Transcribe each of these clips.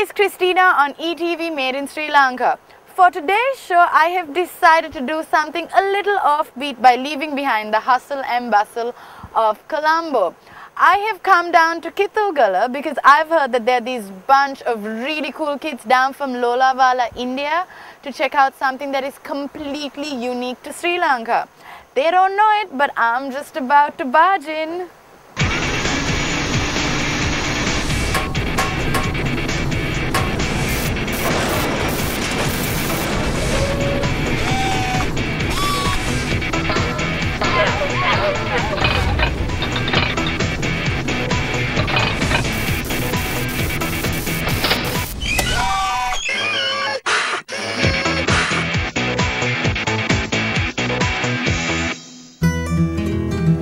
is Christina on ETV Made in Sri Lanka. For today's show, I have decided to do something a little offbeat by leaving behind the hustle and bustle of Colombo. I have come down to Kitulgala because I've heard that there are these bunch of really cool kids down from Lonavala, India to check out something that is completely unique to Sri Lanka. They don't know it, but I'm just about to barge in.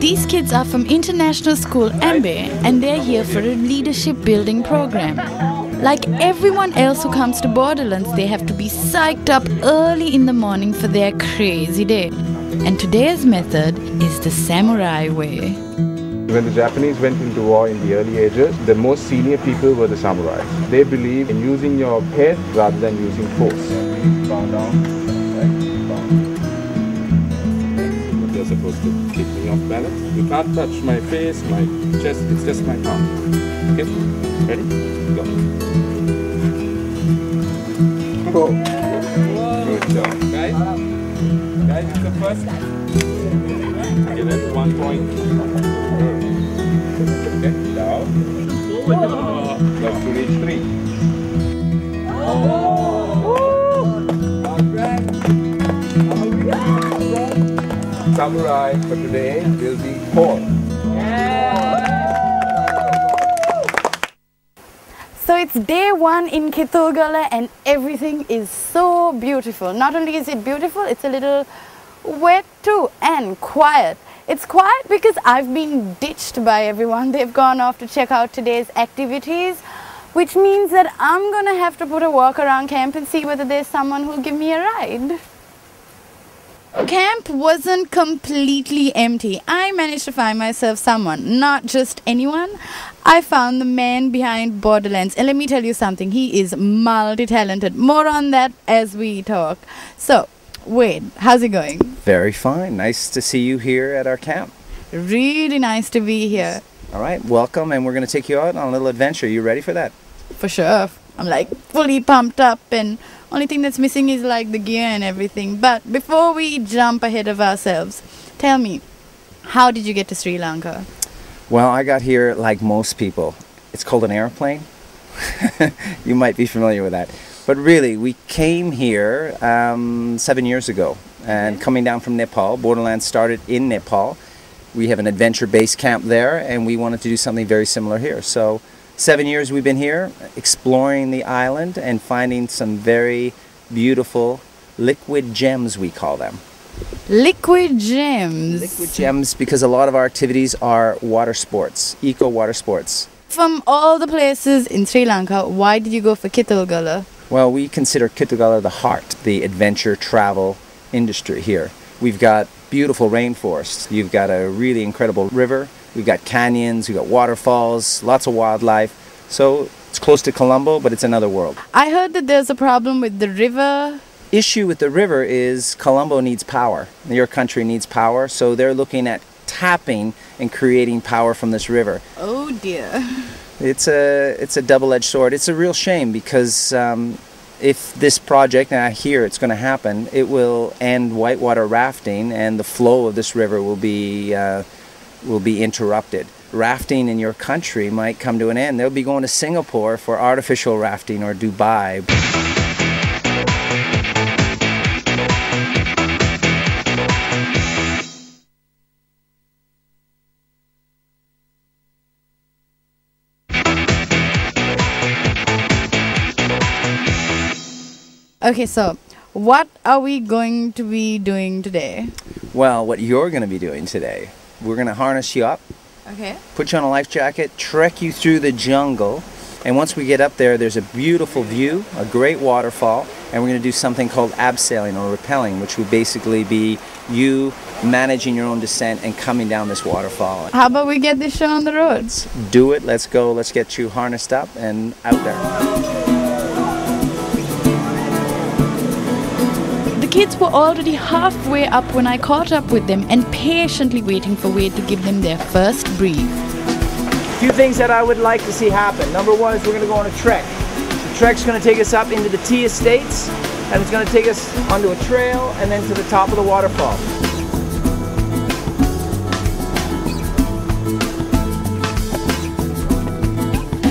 These kids are from international school AAmby and they're here for a leadership building program. Like everyone else who comes to Borderlands, they have to be psyched up early in the morning for their crazy day. And today's method is the samurai way. When the Japanese went into war in the early ages, the most senior people were the samurais. They believed in using your head rather than using force. Bow down. They're supposed to keep me off balance. You can't touch my face, my chest, it's just my palm. Okay? Ready? Go. Go. Good job. Guys, it's the first. Okay, that's 1 point. Okay, down. Love to reach 3. Samurai for today will be 4. So it's day 1 in Kitulgala and everything is so beautiful. Not only is it beautiful, it's a little wet too and quiet. It's quiet because I've been ditched by everyone. They've gone off to check out today's activities, which means that I'm gonna have to put a walk around camp and see whether there's someone who'll give me a ride. Camp wasn't completely empty. I managed to find myself someone, not just anyone. I found the man behind Borderlands, and let me tell you something, he is multi-talented. More on that as we talk. So, Wade, how's it going? Very fine. Nice to see you here at our camp. Really nice to be here. All right, welcome, and we're going to take you out on a little adventure. You ready for that? For sure. I'm like fully pumped up, and only thing that's missing is like the gear and everything. But before we jump ahead of ourselves, tell me, how did you get to Sri Lanka? Well, I got here like most people. It's called an airplane. You might be familiar with that. But really, we came here 7 years ago. And coming down from Nepal, Borderlands started in Nepal. We have an adventure-based camp there, and we wanted to do something very similar here. So 7 years we've been here, exploring the island and finding some very beautiful liquid gems, we call them. Liquid gems? Liquid gems, because a lot of our activities are water sports, eco-water sports. From all the places in Sri Lanka, why did you go for Kitulgala? Well, we consider Kitulgala the heart, the adventure travel industry here. We've got beautiful rainforests, you've got a really incredible river, we've got canyons, we've got waterfalls, lots of wildlife. So it's close to Colombo, but it's another world. I heard that there's a problem with the river. Issue with the river is Colombo needs power. Your country needs power, so they're looking at tapping and creating power from this river. Oh dear. It's a double-edged sword. It's a real shame because if this project, and I hear it's going to happen, it will end whitewater rafting and the flow of this river will be interrupted. Rafting in your country might come to an end. They'll be going to Singapore for artificial rafting or Dubai. Okay, so what are we going to be doing today? Well, what you're going to be doing today, we're going to harness you up, okay, put you on a life jacket, trek you through the jungle, and once we get up there, there's a beautiful view, a great waterfall, and we're going to do something called abseiling or rappelling, which would basically be you managing your own descent and coming down this waterfall. How about we get this show on the road? Let's do it. Let's go. Let's get you harnessed up and out there. The kids were already halfway up when I caught up with them and patiently waiting for Wade to give them their first brief. A few things that I would like to see happen. Number one is we're going to go on a trek. The trek's going to take us up into the tea estates, and it's going to take us onto a trail and then to the top of the waterfall.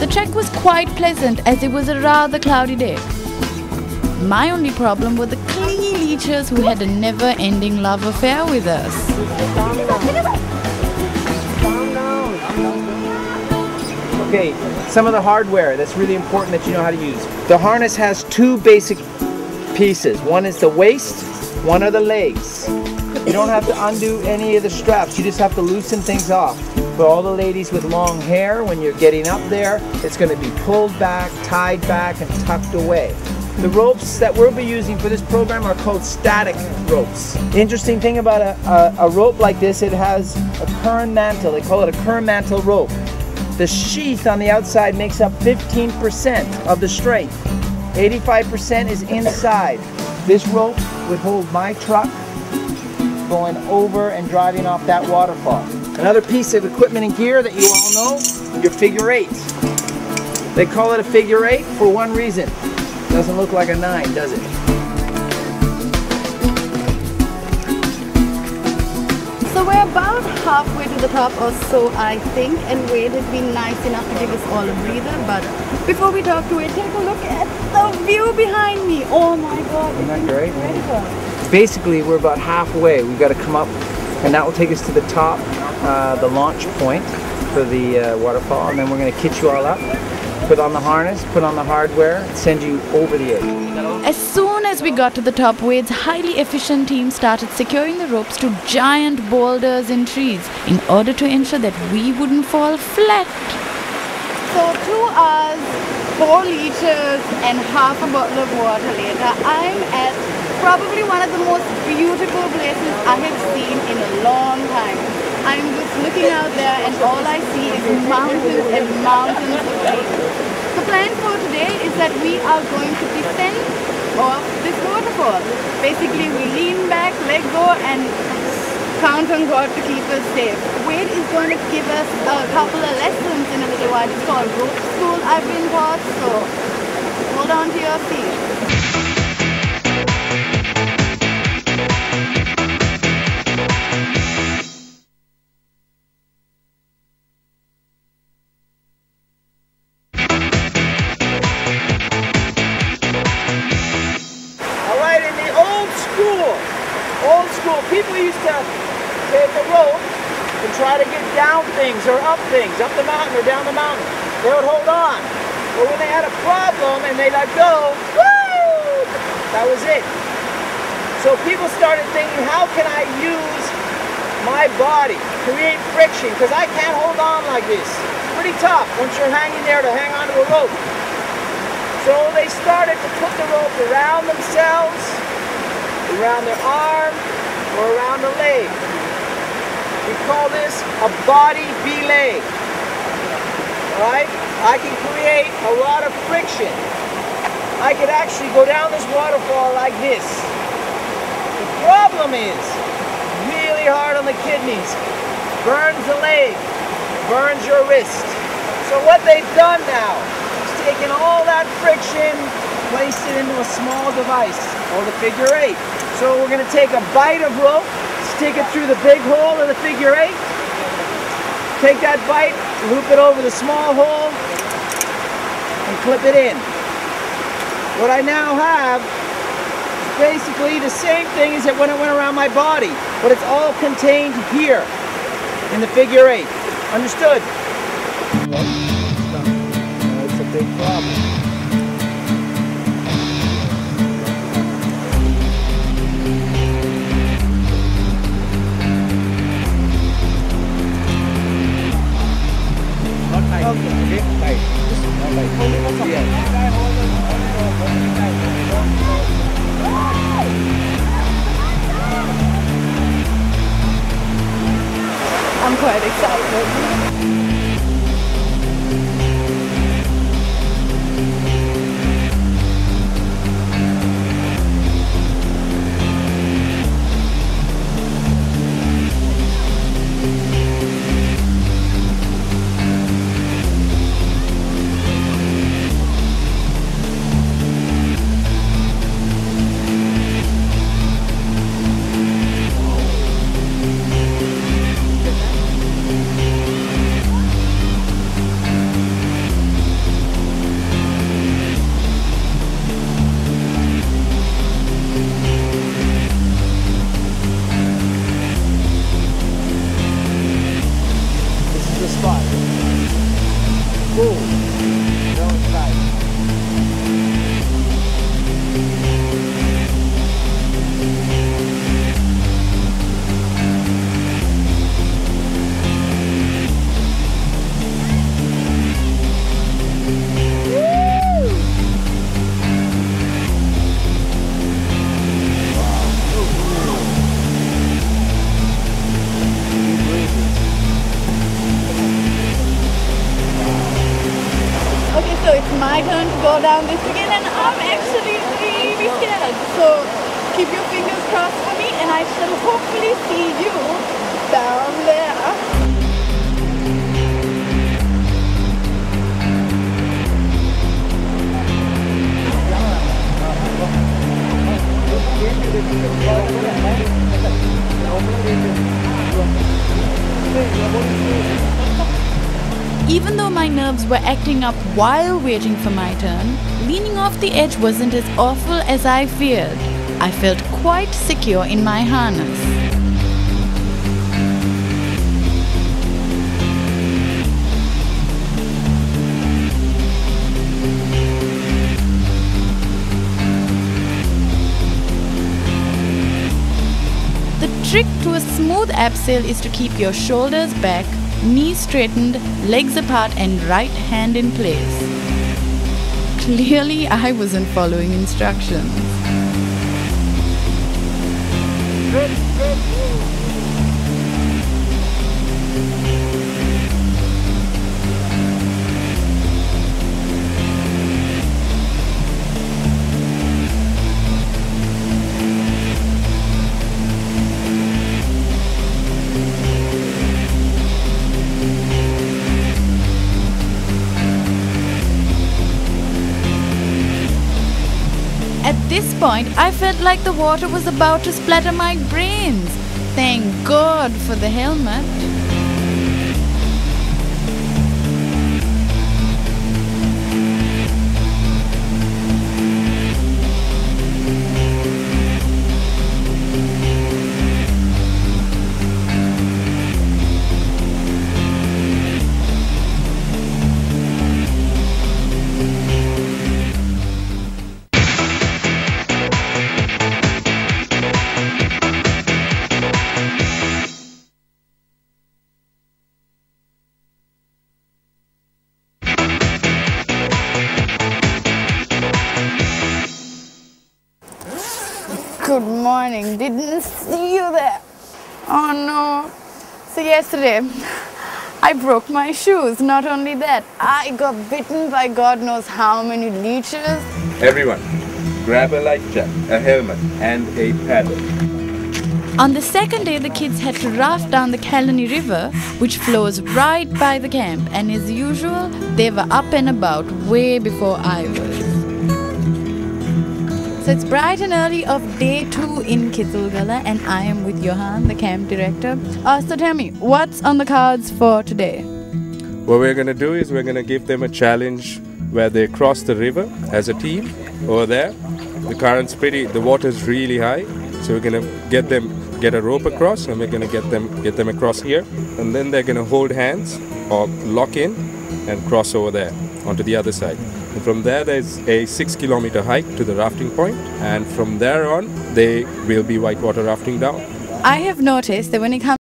The trek was quite pleasant as it was a rather cloudy day. My only problem were the clingy leechers who had a never-ending love affair with us. Okay, some of the hardware that's really important that you know how to use. The harness has two basic pieces. One is the waist, one are the legs. You don't have to undo any of the straps, you just have to loosen things off. For all the ladies with long hair, when you're getting up there, it's going to be pulled back, tied back, and tucked away. The ropes that we'll be using for this program are called static ropes. The interesting thing about a rope like this, it has a current mantle. They call it a current mantle rope. The sheath on the outside makes up 15% of the strength. 85% is inside. This rope would hold my truck going over and driving off that waterfall. Another piece of equipment and gear that you all know, your figure eight. They call it a figure eight for one reason. Doesn't look like a 9, does it? So we're about halfway to the top or so, I think, and Wade has been nice enough to give us all a breather. But before we talk to Wade, take a look at the view behind me. Oh my God, isn't that great? incredible. Basically, we're about halfway. We've got to come up, and that will take us to the top, the launch point for the waterfall, and then we're going to kit you all up, put on the harness, put on the hardware, send you over the edge. As soon as we got to the top, Wade's highly efficient team started securing the ropes to giant boulders and trees in order to ensure that we wouldn't fall flat. So 2 hours, 4 liters and half a bottle of water later, I'm at probably one of the most beautiful places I have seen in a long time. I'm just looking out there and all I see is mountains and mountains of trees. The plan for today is that we are going to descend off this waterfall. Basically, we lean back, let go, and count on God to keep us safe. Wade is going to give us a couple of lessons in a little while. It's called rope school, I've been taught, so hold on to your seat. People used to take a rope and try to get down things or up the mountain or down the mountain. They would hold on. But when they had a problem and they let go, woo! That was it. So people started thinking, how can I use my body, create friction? Because I can't hold on like this. It's pretty tough once you're hanging there to hang onto a rope. So they started to put the rope around themselves, around their arm, or around the leg. We call this a body belay. Alright? I can create a lot of friction. I could actually go down this waterfall like this. The problem is, really hard on the kidneys. Burns the leg, burns your wrist. So what they've done now is taken all that friction, placed it into a small device, or the figure eight. So we're going to take a bite of rope, stick it through the big hole of the figure eight, take that bite, loop it over the small hole, and clip it in. What I now have is basically the same thing as when it went around my body, but it's all contained here in the figure eight. Understood? That's a big problem. Okay. Tight. I'm quite excited. it's my turn to go down this again, and I'm actually really scared. So keep your fingers crossed for me, and I shall hopefully see you down there. Even though my nerves were acting up while waiting for my turn, leaning off the edge wasn't as awful as I feared. I felt quite secure in my harness. The trick to a smooth abseil is to keep your shoulders back, knees straightened, legs apart and right hand in place. Clearly I wasn't following instructions. At this point, I felt like the water was about to splatter my brains. Thank God for the helmet. Good morning, didn't see you there. Oh no. So yesterday, I broke my shoes. Not only that, I got bitten by God knows how many leeches. Everyone, grab a life jacket, a helmet and a paddle. On the second day, the kids had to raft down the Kalani River, which flows right by the camp, and as usual, they were up and about way before I was. So it's bright and early of day 2 in Kitulgala, and I am with Johan, the camp director. So tell me, what's on the cards for today? What we're going to do is we're going to give them a challenge where they cross the river as a team over there. The current's the water's really high, so we're going to get a rope across, and we're going to get them across here, and then they're going to hold hands or lock in and cross over there onto the other side. And from there, there's a 6-kilometer hike to the rafting point, and from there on, they will be whitewater rafting down. I have noticed that when it comes